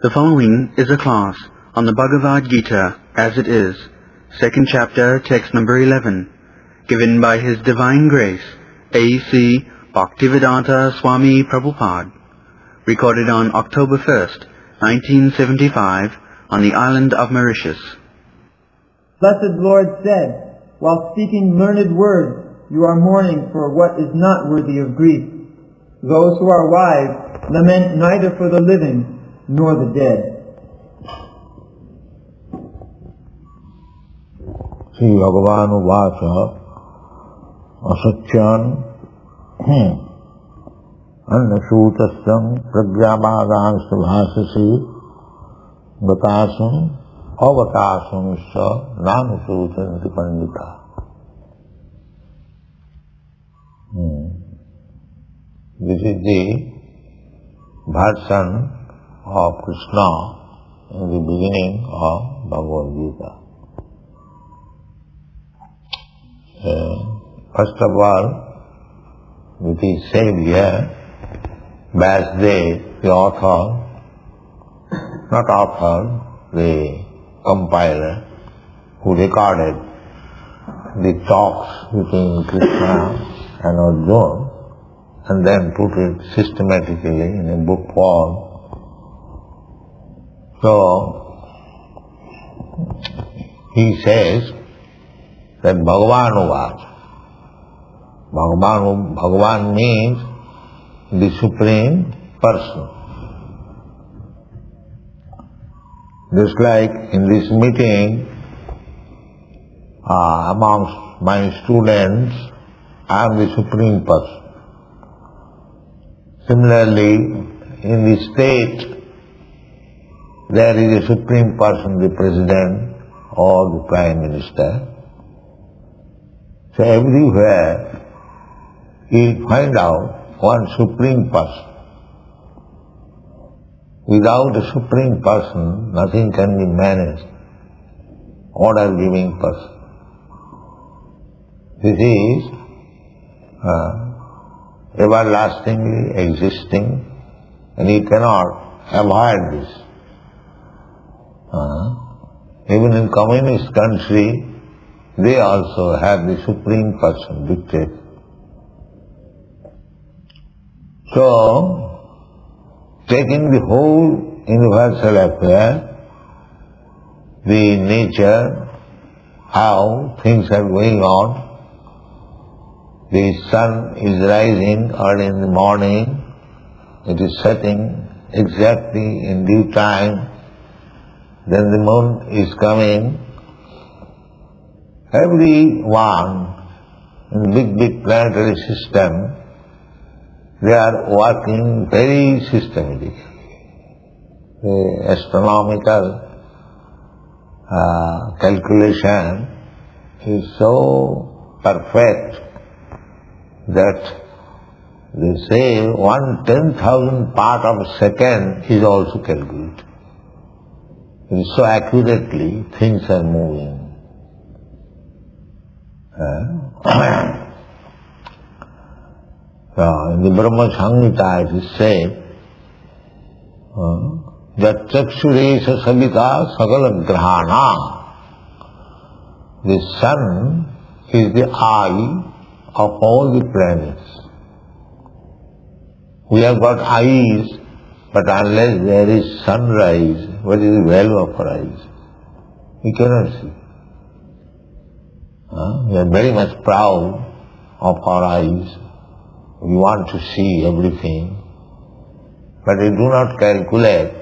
The following is a class on the Bhagavad Gita as it is, second chapter, text number 11, given by His Divine Grace, A.C.Bhaktivedanta Swami Prabhupada, recorded on October 1st, 1975, on the island of Mauritius. Blessed Lord said, while speaking learned words, you are mourning for what is not worthy of grief. Those who are wise lament neither for the living nor the dead. Sri Bhagavan Uvacha Asacyan Annasutasam Pragyabhadansta Bhasasi Gatasam Avatasam Sa Nanusutanti Pandita. This is the version of Krishna in the beginning of Bhagavad Gita. First of all, it is said here, Vyasdev, the author, not author, the compiler, who recorded the talks between Krishna and Arjuna, and then put it systematically in a book form. So, he says that Bhagavan Uvacha. Bhagavan means the Supreme Person. Just like in this meeting, amongst my students, I am the Supreme Person. Similarly, in the state, there is a Supreme Person, the President or the Prime Minister. So everywhere you find out one Supreme Person. Without a Supreme Person, nothing can be managed. Order-giving person. This is everlastingly existing, and you cannot avoid this. Even in communist country, they also have the Supreme Person dictated. So, taking the whole universal affair, the nature, how things are going on, the sun is rising early in the morning, it is setting exactly in due time, then the moon is coming. Everyone in the big planetary system, they are working very systematically. The astronomical calculation is so perfect that they say 1/10,000th part of a second is also calculated. So accurately things are moving. In the Brahma Samhita it is said that Chakshuresha Savita Sagala Grahana. The sun is the eye of all the planets. We have got eyes, but unless there is sunrise, what is the value of our eyes? We cannot see. We are very much proud of our eyes. We want to see everything, but we do not calculate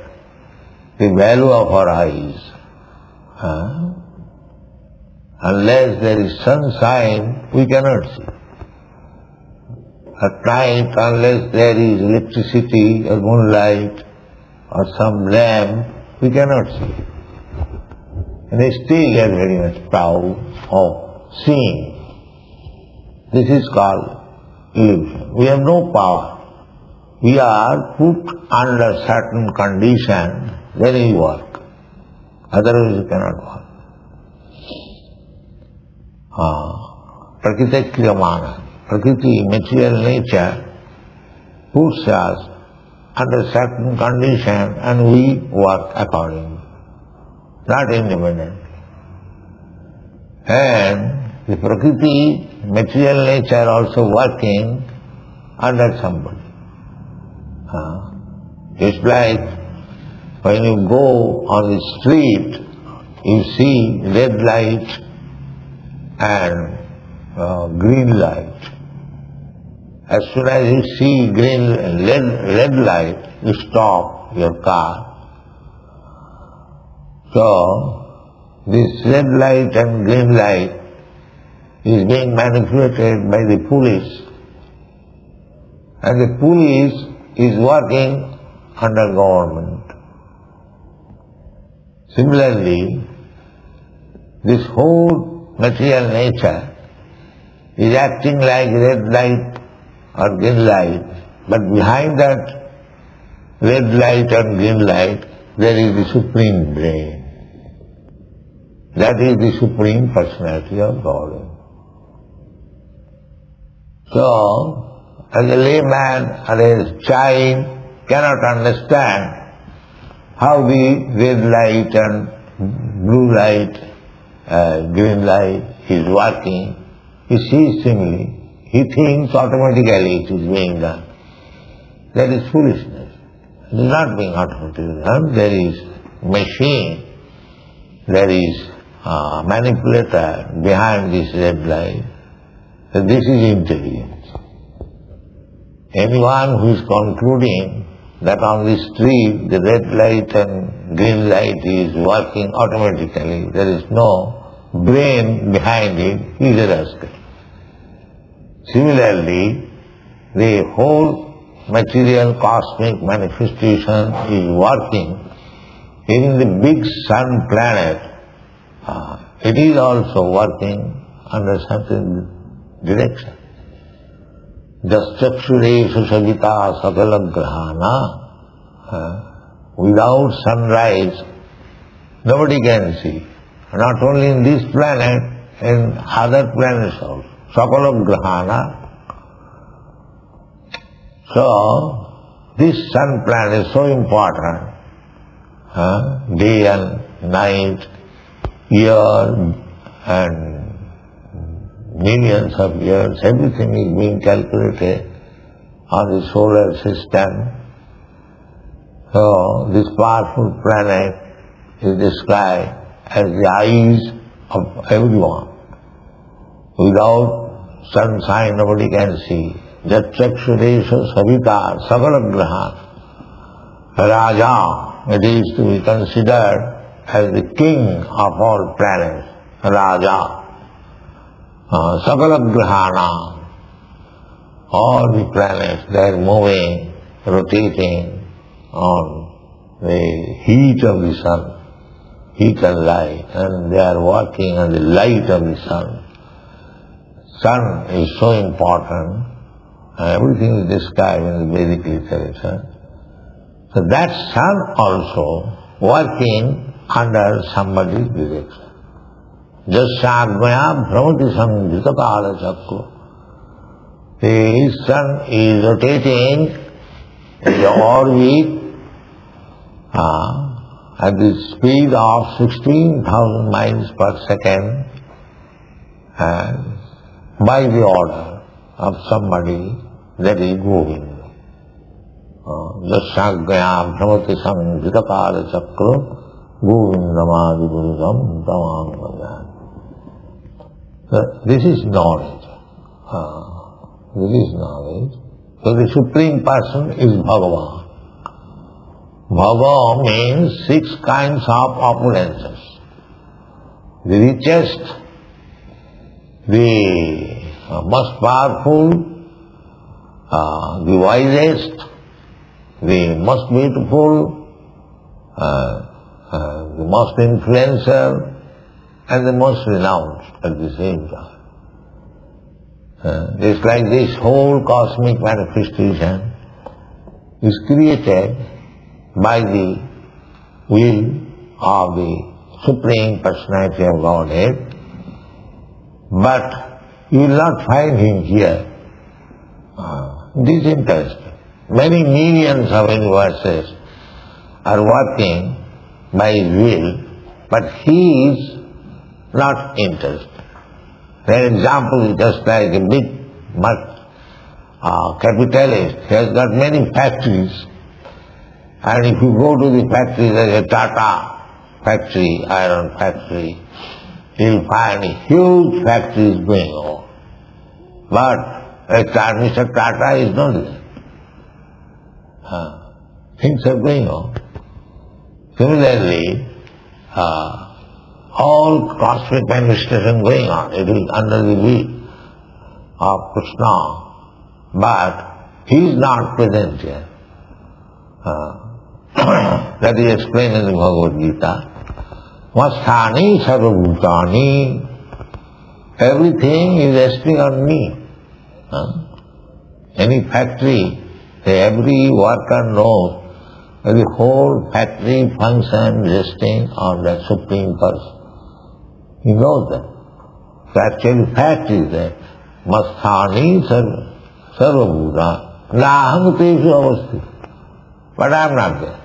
the value of our eyes. Unless there is sunshine, we cannot see. At night, unless there is electricity or moonlight or some lamp, we cannot see. And still we are very much proud of seeing. This is called illusion. We have no power. We are put under certain condition, then we work. Otherwise we cannot work. Prakriti Kriyamana. Prakriti, material nature, puts us under certain condition and we work accordingly, not independently. And the Prakriti, material nature also working under somebody. Just like when you go on the street, you see red light and green light. As soon as you see red light, you stop your car. So, this red light and green light is being manipulated by the police. And the police is working under government. Similarly, this whole material nature is acting like red light or green light, but behind that red light and green light there is the Supreme Brain. That is the Supreme Personality of God. So, as a layman or a child cannot understand how the red light and blue light, green light is working. He sees simply, he thinks automatically it is being done. That is foolishness. It is not being automatically done. There is machine, there is manipulator behind this red light. So this is intelligence. Anyone who is concluding that on the street the red light and green light is working automatically, there is no brain behind it, he is a rascal. Similarly, the whole material cosmic manifestation is working. Even the big sun planet, it is also working under certain direction. Jaschakshureshu savita sakalagrahana. Without sunrise, nobody can see. Not only in this planet, in other planets also. Sakalagrahana. So, this sun planet is so important. Day and night, year and millions of years, everything is being calculated on the solar system. So, this powerful planet is described as the eyes of everyone. Without sunshine, nobody can see. Jachakshuresha savita sakalagraha. Raja, it is to be considered as the king of all planets. Raja. Sakalagrahana. All the planets, they are moving, rotating on the heat of the sun, heat and light, and they are working on the light of the sun. Sun is so important, everything is described in the Vedic literature. So that sun also working under somebody's direction. Jasyagmaya bhramati samjita kala chakra. The sun is rotating in the orbit at the speed of 16,000 miles per second, and by the order of somebody, that is Govinda. Jasyagmaya bhramati samjita kala chakra Govindamadi buddham tamam bhajan. This is knowledge. This is knowledge. So the Supreme Person is Bhagavan. Bhagavan means 6 kinds of opulences. The richest, the most powerful, the wisest, the most beautiful, the most influential, and the most renounced at the same time. It's like this whole cosmic manifestation is created by the will of the Supreme Personality of Godhead, but you will not find him here. It is interesting. many millions of universes are working by his will, but he is not interested. For example, just like a big capitalist, he has got many factories, and if you go to the factory, there is a Tata factory, iron factory, you will find huge factories going on. But Mr. Tata is not there. Things are going on. Similarly, all cosmic manifestation going on. It is under the will of Krishna, but he is not present here. That is explained in the Bhagavad Gita. Masthani sarvabhutani. Everything is resting on me. Any factory, every worker knows that the whole factory functions resting on that Supreme Person. He knows that. So actually fact is that Masthani sarvabhuta naham teshu avasthi. But I am not there.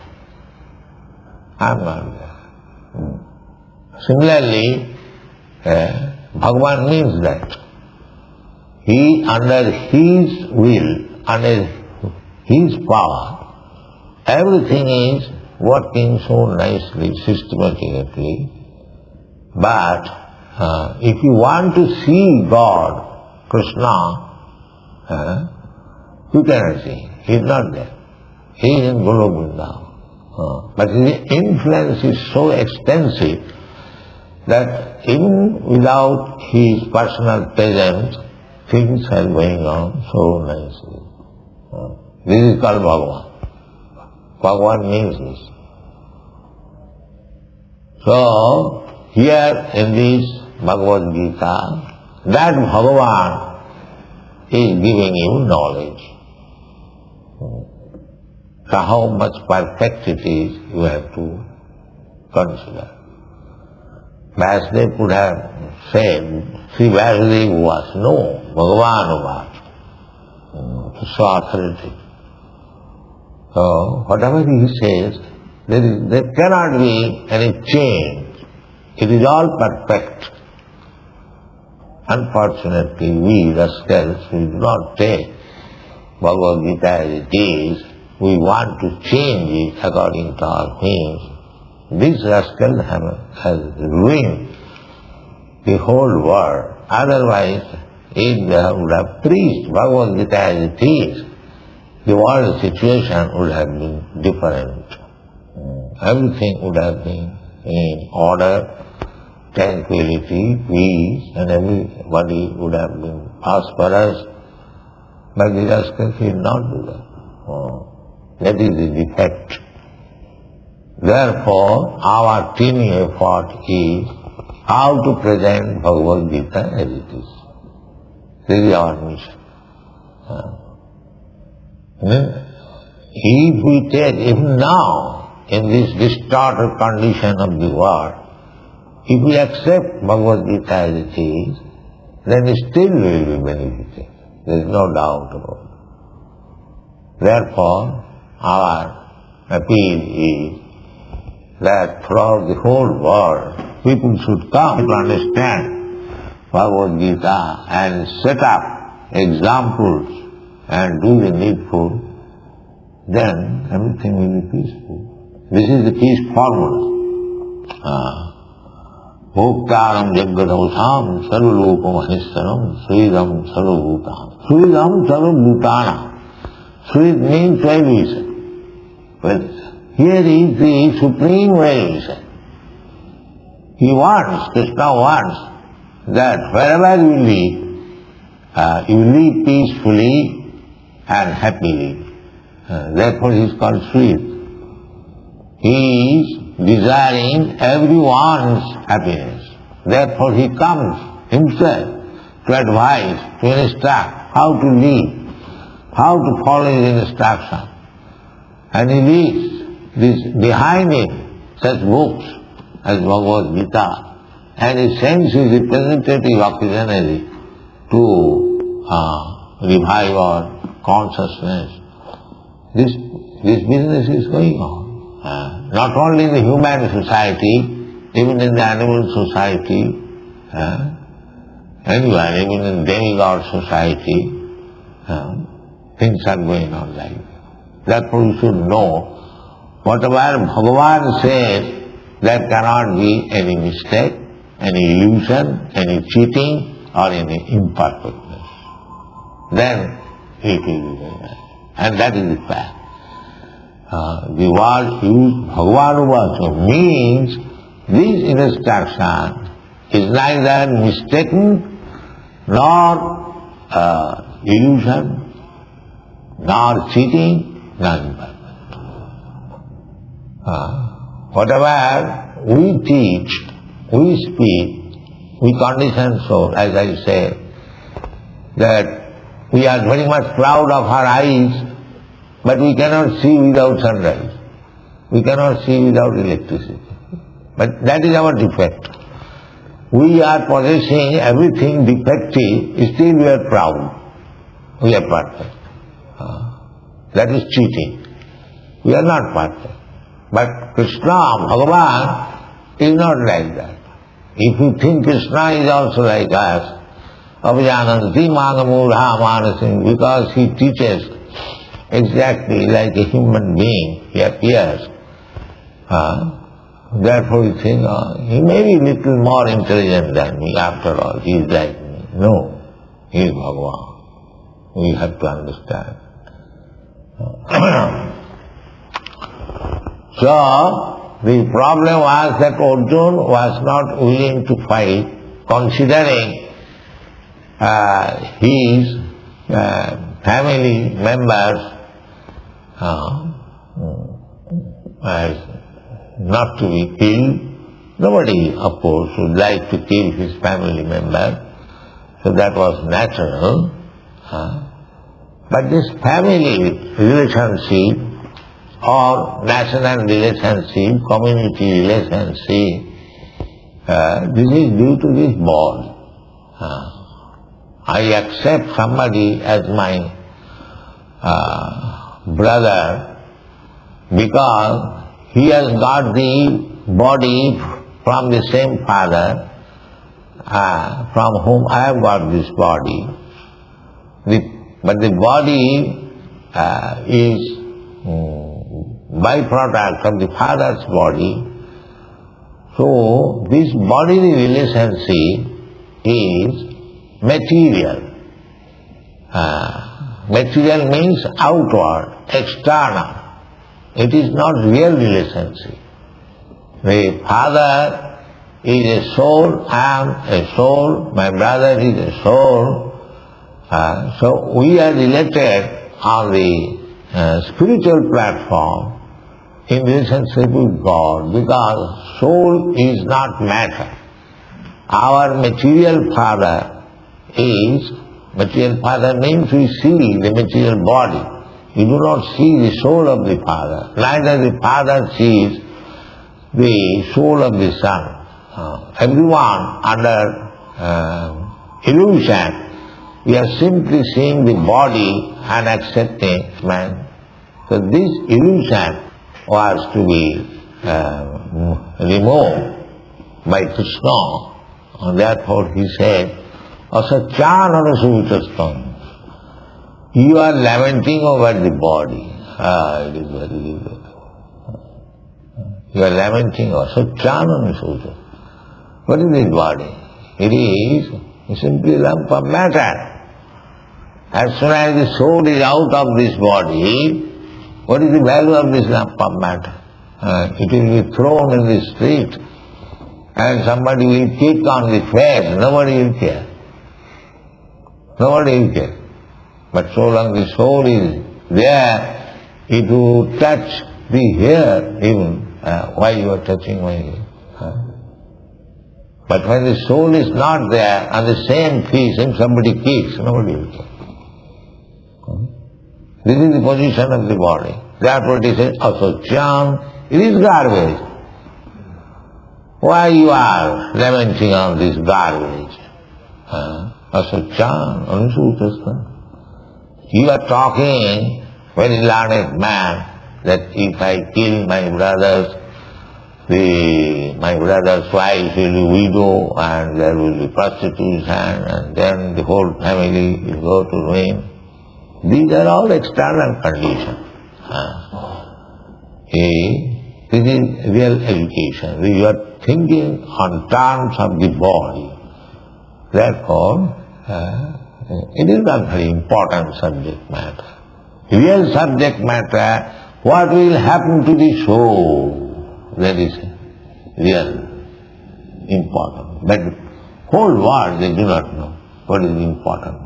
I am not there. Similarly, Bhagavan means that he, under his will, under his power, everything is working so nicely, systematically. But if you want to see God, Krishna, you cannot see. He is not there. He is in Golokunda. But his influence is so extensive that even without his personal presence, things are going on so nicely. This is called Bhagavan. Bhagavan means this. So, here in this Bhagavad Gita, that Bhagavan is giving you knowledge. So how much perfect it is, you have to consider. Vasudev could have said, Sri Vasudev was, no, Bhagavan was. So authoritative. So whatever he says, there cannot be any change. It is all perfect. Unfortunately, we rascals, we do not take Bhagavad Gita as it is. We want to change it according to our means. This rascal has ruined the whole world. Otherwise, if they would have preached Bhagavad Gita as it is, the world situation would have been different. Everything would have been in order, tranquility, peace, and everybody would have been prosperous. But the rascals did not do that. That is the defect. Therefore, our teeny effort is how to present Bhagavad Gita as it is. This is our mission. If we take, even now, in this distorted condition of the world, if we accept Bhagavad Gita as it is, then still we will be benefited. There is no doubt about it. Therefore, our appeal is that throughout the whole world, people should come to understand Bhagavad Gita and set up examples and do the needful, then everything will be peaceful. This is the peace formula. Bhoktaram jagadautham sarvalokam anissaram sridam sarvabhutam. Sridam sarvabhutana. Srid means well-wisher. Well, here is the supreme well-wisher. He wants, Krishna wants, that wherever you live peacefully and happily. Therefore he is called Srid. He is desiring everyone's happiness. Therefore he comes himself to advise, to instruct how to live, how to follow his instruction. And he leaves behind him such books as Bhagavad Gita, and he sends his representative occasionally to revive our consciousness this business is going on. Not only in the human society, even in the animal society, anywhere, even in demigod society, things are going on like that. Therefore you should know, whatever Bhagavan says, there cannot be any mistake, any illusion, any cheating, or any imperfectness. Then it will be very nice. And that is the fact. The word used, Bhagavan means this instruction is neither mistaken nor illusion, nor cheating, nor imperfect. Whatever we teach, we speak, we condition so, as I say, that we are very much proud of our eyes, but we cannot see without sunrise. We cannot see without electricity. But that is our defect. We are possessing everything defective, still we are proud. We are perfect. That is cheating. We are not perfect. But Krishna, Bhagavan, is not like that. If you think Krishna is also like us, Abhijananti Magamudha Manasim, because he teaches exactly like a human being, he appears. Therefore you think, he may be a little more intelligent than me, after all, he is like me. No, he is Bhagavan. We have to understand. So, the problem was that Arjuna was not willing to fight, considering his family members as not to be killed. Nobody, of course, would like to kill his family member, so that was natural. But this family relationship or national relationship, community relationship, this is due to this bond. I accept somebody as my brother because he has got the body from the same father from whom I have got this body. But the body is byproduct of the father's body. So this bodily relationship is material. Material means outward, external. It is not real relationship. The father is a soul, I am a soul, my brother is a soul. So we are related on the spiritual platform in relationship with God, because soul is not matter. Our material father is, material father means we see the material body. You do not see the soul of the father. Neither the father sees the soul of the son. Everyone under illusion, we are simply seeing the body and accepting man. So this illusion was to be removed by Krishna. And therefore he said, Asachananasuvitastam. You are lamenting over the body. It is very good. You are lamenting over Asachananasuvitastam. What is this body? It is simply a lump of matter. As soon as the soul is out of this body, what is the value of this lump of matter? It will be thrown in the street and somebody will kick on the face, nobody will care. Nobody will care. But so long the soul is there, it will touch the hair even. Why you are touching my hair? But when the soul is not there, on the same piece, if somebody kicks, nobody will care. This is the position of the body. Therefore it is said, Asachan, it is garbage. Why you are lamenting on this garbage? Asachan, Anusutasta. You are talking very learned man, that if I kill my brother's wife will be widow and there will be prostitution and then the whole family will go to ruin. These are all external conditions. This is real education. You are thinking on terms of the body. Therefore, it is not very important subject matter. Real subject matter, what will happen to the soul? That is real important. But whole world they do not know what is important.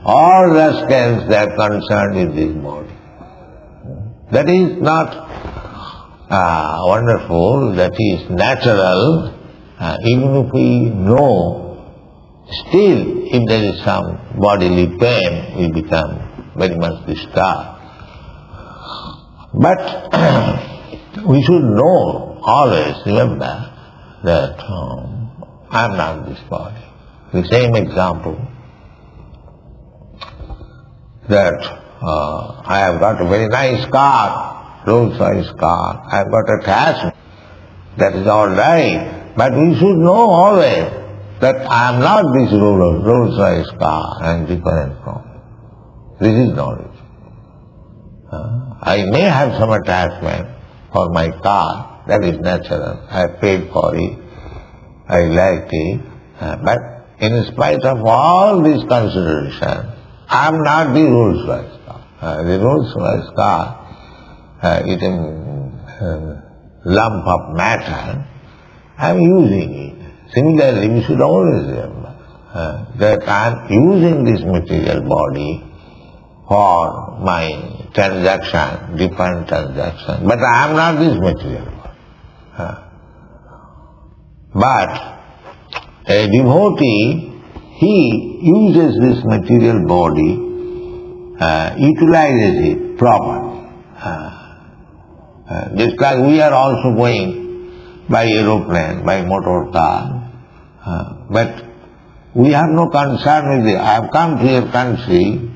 All rascals they are concerned with this body. That is not wonderful, that is natural. Even if we know, still if there is some bodily pain, we become very much disturbed. But we should know, always remember that I am not this body. The same example, that I have got a very nice car, Rolls-Royce car, I have got attachment, that is all right. But we should know always that I am not this Rolls-Royce car, I am different from. This is knowledge. I may have some attachment for my car, that is natural. I paid for it, I like it, but in spite of all these considerations, I am not the Rolls-Royce car. The Rolls-Royce car is a lump of matter. I am using it. Similarly, we should always remember that I am using this material body for my transaction, different transaction. But I am not this material body. But a devotee, he uses this material body, utilizes it properly. Just like we are also going by aeroplane, by motor car, but we have no concern with it. I have come to your country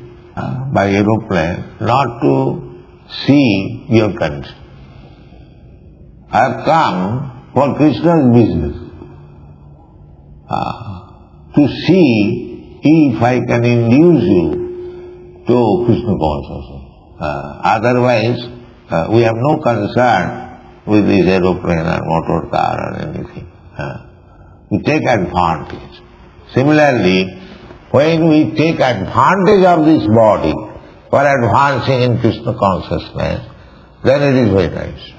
by aeroplane not to see your country. I have come for Krishna's business, to see if I can induce you to Krishna consciousness. Otherwise, we have no concern with this aeroplane or motor car or anything. We take advantage. Similarly, when we take advantage of this body for advancing in Krishna consciousness, then it is very nice.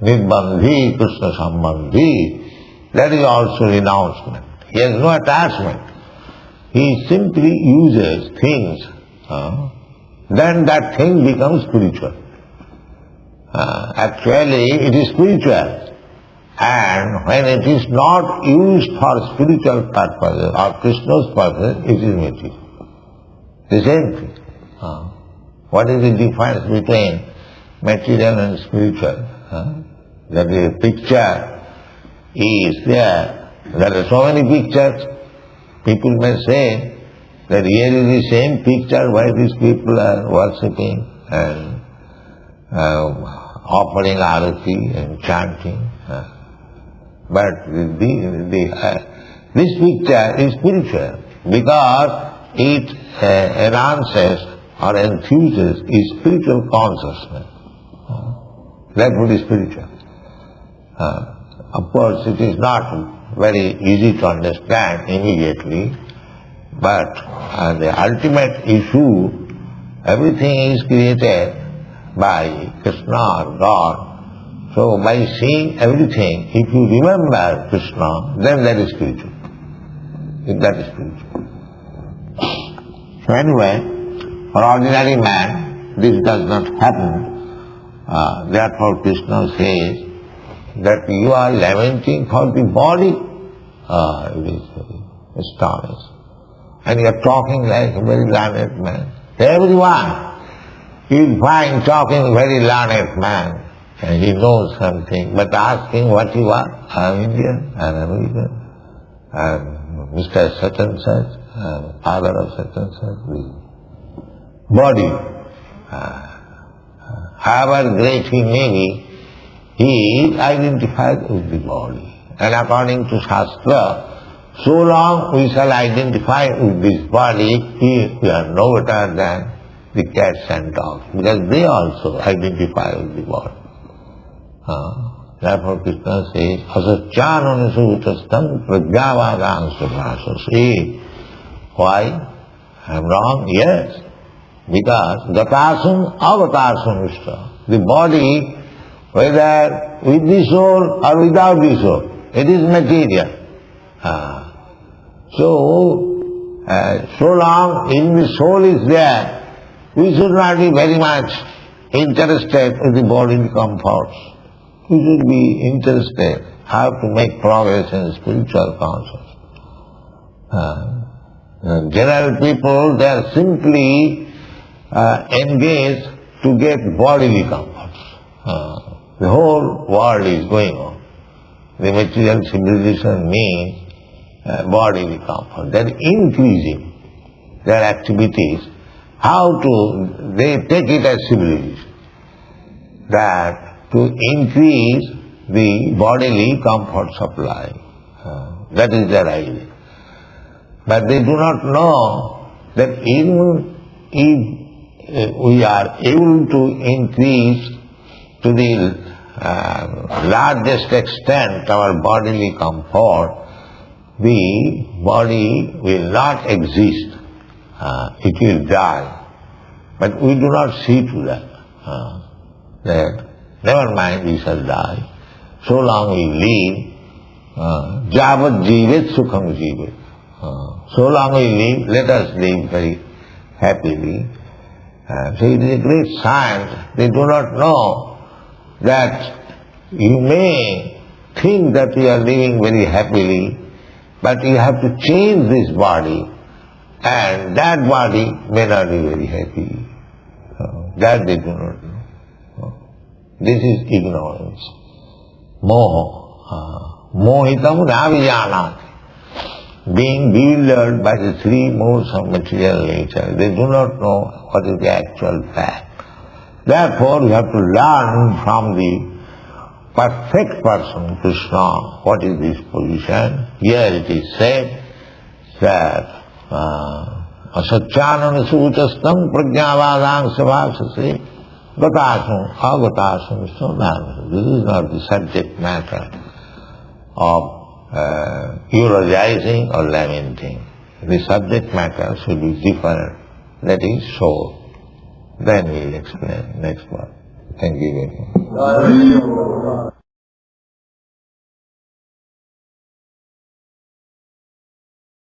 Nirbandhi, Krishna Sambandhi, that is also renouncement. He has no attachment. He simply uses things, then that thing becomes spiritual. Actually, it is spiritual. And when it is not used for spiritual purposes or Krishna's purpose, it is material. The same thing. What is the difference between material and spiritual? That the picture is there. There are so many pictures. People may say that here is the same picture why these people are worshipping and offering arati and chanting. But this picture is spiritual because it enhances or infuses its spiritual consciousness. Therefore it is spiritual. Of course it is not very easy to understand immediately, but the ultimate issue, everything is created by Krishna or God. So by seeing everything, if you remember Krishna, then that is spiritual. That is spiritual. So anyway, for ordinary man, this does not happen. Therefore Krishna says that you are lamenting for the body. It is very astonishing. And you are talking like a very learned man. Everyone you find talking very learned man. And he knows something, but ask him what you are. I am Indian, I am American, I am Mr. such and such, I am father of such and such. body. However great he may be, he is identified with the body. And according to Shastra, so long we shall identify with this body, we are no better than the cats and dogs, because they also identify with the body. Therefore Krishna says, asacchānana sūtastam prajñāvādāṃ samāsasi. Why? I am wrong? Yes. Because gatāsum avatāsum ishta. The body, whether with the soul or without the soul, it is material. So long in the soul is there, we should not be very much interested in the bodily comforts. We should be interested how to make progress in spiritual consciousness. General people, they are simply engaged to get bodily comforts. The whole world is going on. The material civilization means bodily comfort. They are increasing their activities. How to, they take it as civilization. That to increase the bodily comfort supply. That is their idea. But they do not know that even if we are able to increase to the largest extent our bodily comfort, the body will not exist. It will die. But we do not see to that. That never mind, we shall die. So long we live, jāvat jīvet sukham jīvet. So long we live, let us live very happily. So it is a great science. They do not know that you may think that you are living very happily, but you have to change this body, and that body may not be very happy. That they do not know. This is ignorance. Moho. Mohitam navijanati. Being bewildered by the three modes of material nature, they do not know what is the actual fact. Therefore, we have to learn from the perfect person, Krishna, what is this position. Here it is said that asacchānana sūtastam prajñāvādāṃ samāsasi gatāsum agatāsum samāsasi. This is not the subject matter of eulogizing or lamenting. The subject matter should be different. That is soul. Then we will explain next one. Thank you very much.